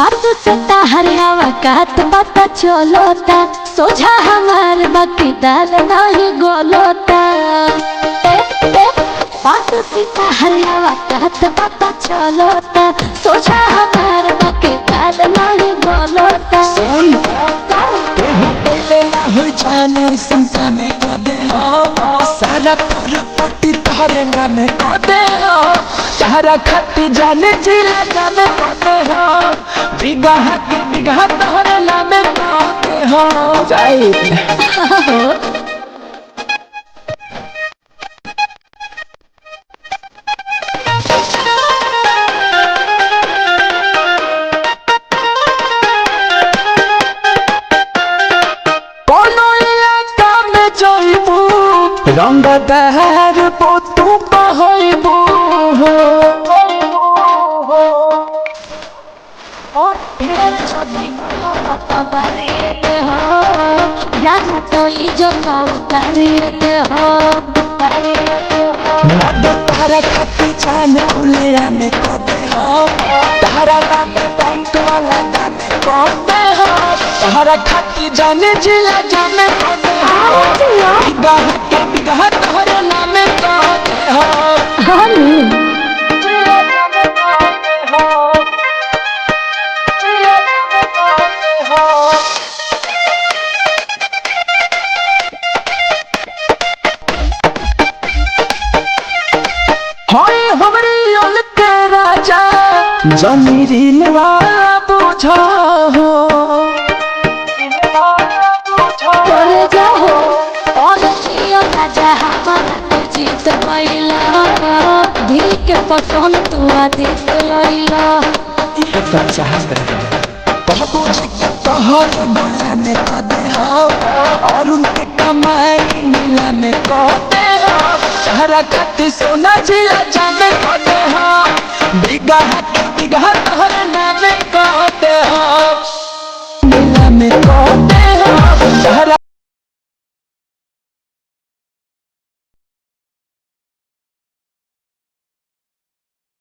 बात से ताहर हवा कात पता चलोता सोझा हमार बाकी दाल नहीं गोलोता बात से ताहर हवा कात पता चलोता सोझा हमार बाकी दाल नहीं गोलोता हो जाने संता में कदे हो सारा प्रॉपर्टी तारे में कदे हो तारा खाती जाने जिला जाने कदे हो बिगहा तारे नामे कदे हो जाए रंग दहर पोतू कहबो और फिर छोटी बारिये हो याद तो ये जो बारिये हो मद तारा खाती जाने उलिया में कदे हो तारा नाम बैंक वाला जाने कदे हो तारा खाती जाने जिला जाने कदे हो बिगहा तारा नाम कदे हो जमीरी नवा बुझा हो करे जाओ और जियो राजा हमारा जीत मैला दिल के पसंद तू देख लैला तो चाहत बहु तोहर बड़ा में कदे हो और उनके कमाई मिला में कदे हो तारा खाती सोना जिला जाने कदे हो बिगहा तोहर नाम कदे हो।